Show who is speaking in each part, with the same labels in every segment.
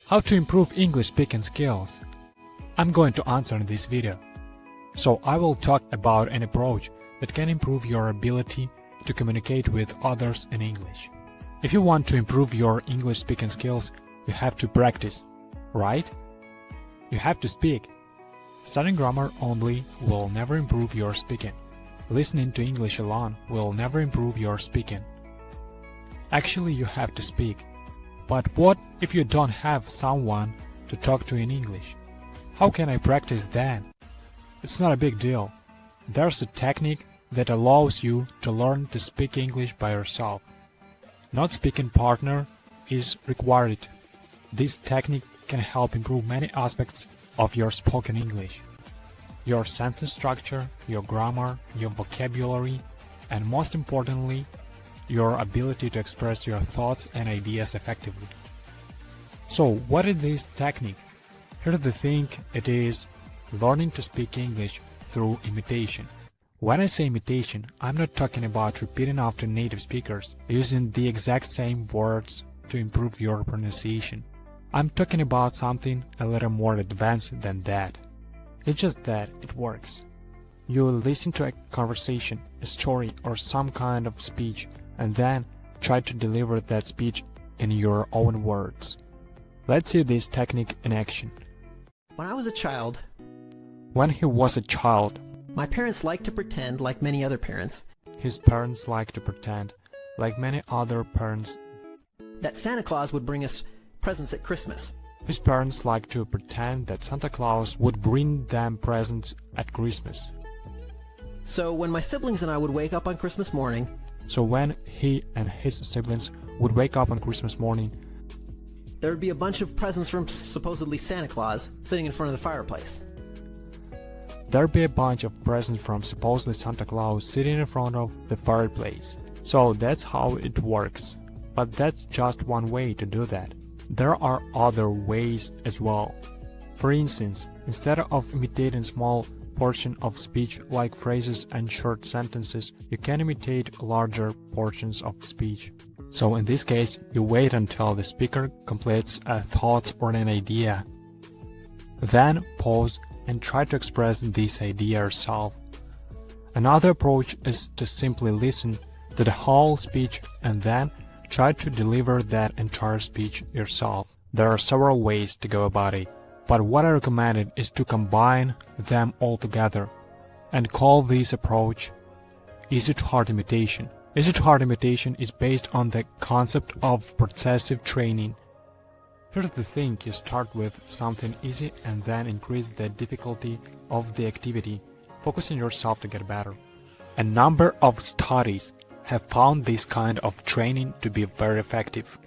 Speaker 1: How to improve English speaking skills? I'm going to answer in this video. So I will talk about an approach that can improve your ability to communicate with others in English. If you want to improve your English speaking skills, you have to practice, right? You have to speak. Studying grammar only will never improve your speaking. Listening to English alone will never improve your speaking. Actually, you have to speak. But what if you don't have someone to talk to in English? How can I practice then? It's not a big deal. There's a technique that allows you to learn to speak English by yourself. Not speaking partner is required. This technique can help improve many aspects of your spoken English. Your sentence structure, your grammar, your vocabulary, and most importantly, your ability to express your thoughts and ideas effectively. So, what is this technique? Here's the thing, it is learning to speak English through imitation. When I say imitation, I'm not talking about repeating after native speakers, using the exact same words to improve your pronunciation. I'm talking about something a little more advanced than that. It's just that it works. You listen to a conversation, a story, or some kind of speech, and then try to deliver that speech in your own words. Let's see this technique in action.
Speaker 2: When I was a child,
Speaker 1: When he was a child,
Speaker 2: my parents liked to pretend, like many other parents,
Speaker 1: his parents liked to pretend, like many other parents,
Speaker 2: that Santa Claus would bring us presents at Christmas.
Speaker 1: his parents liked to pretend that Santa Claus would bring them presents at Christmas.
Speaker 2: So when my siblings and I would wake up on Christmas morning,
Speaker 1: So when he and his siblings would wake up on Christmas morning,
Speaker 2: there would be a bunch of presents from supposedly Santa Claus sitting in front of the fireplace.
Speaker 1: there'd be a bunch of presents from supposedly Santa Claus sitting in front of the fireplace. So that's how it works. But that's just one way to do that. There are other ways as well. For instance, instead of imitating small portion of speech like phrases and short sentences, you can imitate larger portions of speech. So in this case, you wait until the speaker completes a thought or an idea. Then pause and try to express this idea yourself. Another approach is to simply listen to the whole speech and then try to deliver that entire speech yourself. There are several ways to go about it, but what I recommend is to combine them all together and call this approach easy-to-heart imitation. Easy-to-heart imitation is based on the concept of processive training. Here's the thing, you start with something easy and then increase the difficulty of the activity, focusing yourself to get better. A number of studies have found this kind of training to be very effective.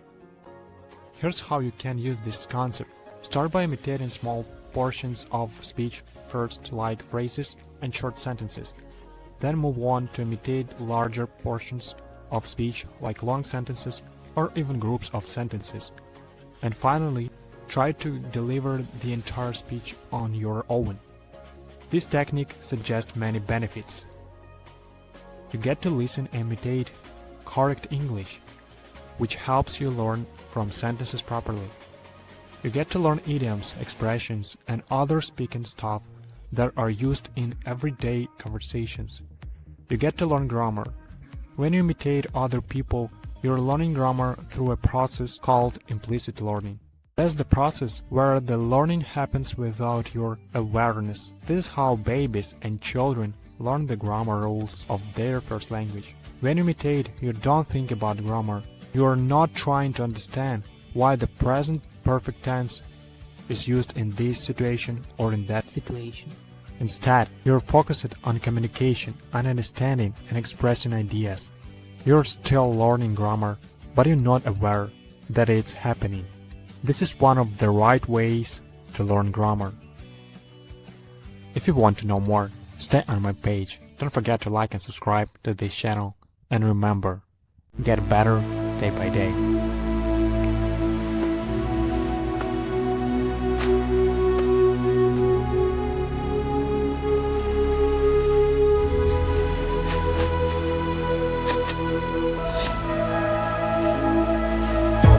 Speaker 1: Here's how you can use this concept. Start by imitating small portions of speech first, like phrases and short sentences. Then move on to imitate larger portions of speech like long sentences or even groups of sentences. And finally, try to deliver the entire speech on your own. This technique suggests many benefits. You get to listen and imitate correct English, which helps you learn from sentences properly. You get to learn idioms, expressions, and other speaking stuff that are used in everyday conversations. You get to learn grammar. When you imitate other people, you're learning grammar through a process called implicit learning. That's the process where the learning happens without your awareness. This is how babies and children learn the grammar rules of their first language. When you imitate, you don't think about grammar. You are not trying to understand why the present perfect tense is used in this situation or in that situation. Instead, you're focused on communication, on understanding and expressing ideas. You're still learning grammar, but you're not aware that it's happening. This is one of the right ways to learn grammar. If you want to know more, stay on my page. Don't forget to like and subscribe to this channel. And remember, get better day by day.